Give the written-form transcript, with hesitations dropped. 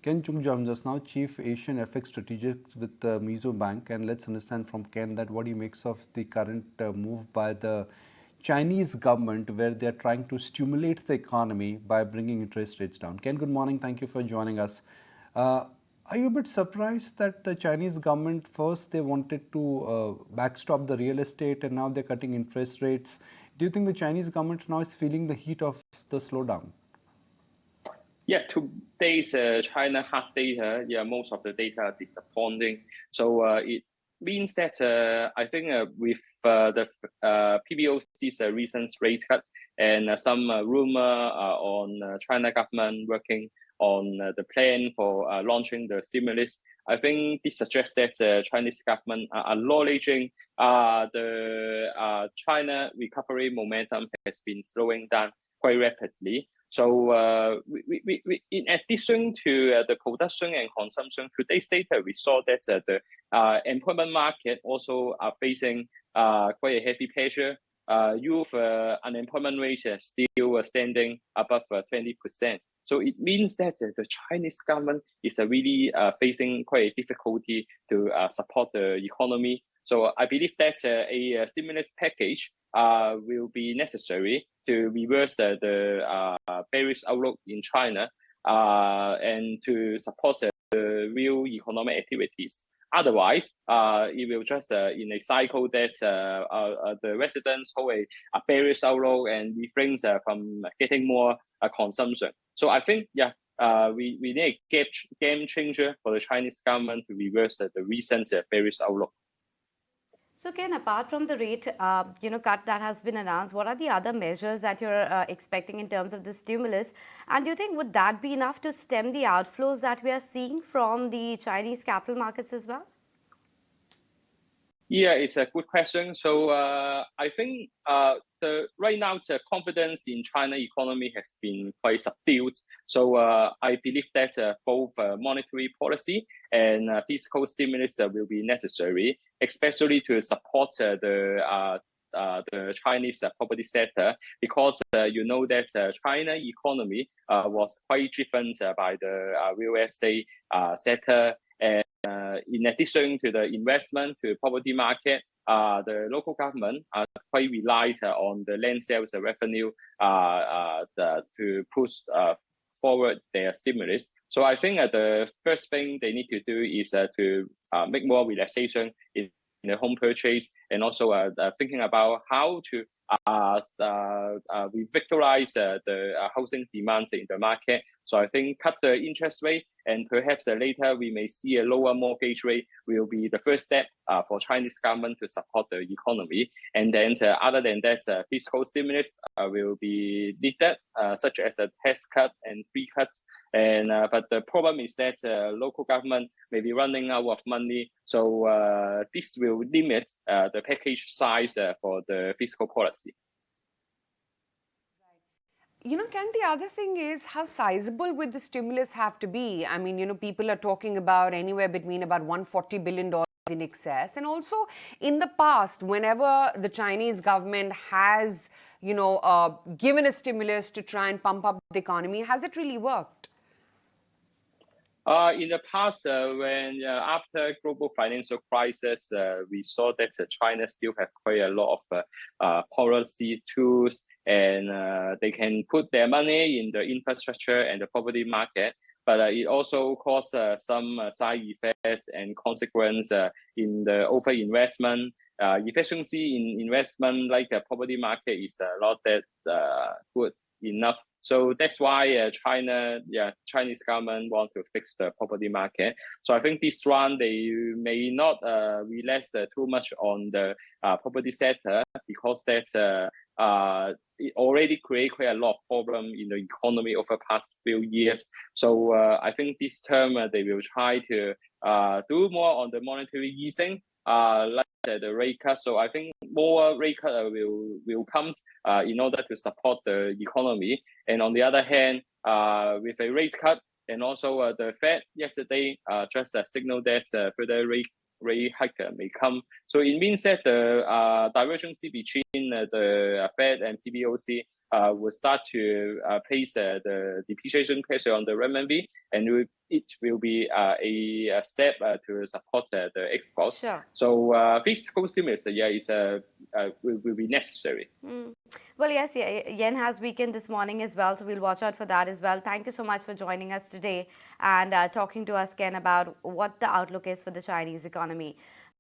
Ken Cheung joins us now, Chief Asian FX Strategist with Mizuho Bank, and let's understand from Ken that what he makes of the current move by the Chinese government, where they are trying to stimulate the economy by bringing interest rates down. Ken, good morning. Thank you for joining us. Are you a bit surprised that the Chinese government first they wanted to backstop the real estate and now they're cutting interest rates? Do you think the Chinese government now is feeling the heat of the slowdown? Yeah, today's China hard data, most of the data are disappointing. So it means that I think with the PBOC's recent rate cut and some rumor on China government working on the plan for launching the stimulus, I think this suggests that Chinese government are acknowledging the China recovery momentum has been slowing down quite rapidly. So in addition to the production and consumption, today's data, we saw that the employment market also are facing quite a heavy pressure. Youth unemployment rate is still standing above 20%. So it means that the Chinese government is really facing quite a difficulty to support the economy. So I believe that a stimulus package will be necessary to reverse the bearish outlook in China and to support the real economic activities. Otherwise, it will just in a cycle that the residents hold a bearish outlook and refrains from getting more consumption. So I think, we need a game changer for the Chinese government to reverse the recent bearish outlook. So Ken, apart from the rate cut that has been announced, what are the other measures that you're expecting in terms of the stimulus? And do you think would that be enough to stem the outflows that we are seeing from the Chinese capital markets as well? Yeah, it's a good question. So I think right now the confidence in China economy has been quite subdued. So I believe that both monetary policy and fiscal stimulus will be necessary, especially to support the Chinese property sector, because you know that China economy was quite driven by the real estate sector. And in addition to the investment to property market, the local government quite relies on the land sales revenue to push forward their stimulus. So I think the first thing they need to do is to make more relaxation in the home purchase, and also thinking about how to revitalize the housing demands in the market. So I think cut the interest rate, and perhaps later we may see a lower mortgage rate will be the first step for Chinese government to support the economy. And then other than that, fiscal stimulus will be needed, such as a tax cut and fee cut. And but the problem is that local government may be running out of money, so this will limit the package size for the fiscal policy. You know, Ken, the other thing is how sizable would the stimulus have to be? I mean, you know, people are talking about anywhere between about $140 billion in excess. And also in the past, whenever the Chinese government has, given a stimulus to try and pump up the economy, has it really worked? In the past, when after global financial crisis, we saw that China still have quite a lot of policy tools, and they can put their money in the infrastructure and the property market. But it also caused some side effects and consequence in the over-investment. Efficiency in investment, like the property market, is not that good enough. So that's why Chinese government want to fix the property market. So I think this one, they may not relax too much on the property sector, because that it already create quite a lot of problem in the economy over the past few years. So I think this term they will try to do more on the monetary easing, like the rate cut. So I think more rate cut will come in order to support the economy. And on the other hand, with a rate cut, and also the Fed yesterday just signaled that further rate hike may come. So it means that the divergence between the Fed and PBOC will start to place the depreciation pressure on the renminbi, and it will be a step to support the exports. Sure. So fiscal stimulus, will be necessary. Well, yes, yen has weakened this morning as well, so we'll watch out for that as well. Thank you so much for joining us today and talking to us, Ken, about what the outlook is for the Chinese economy.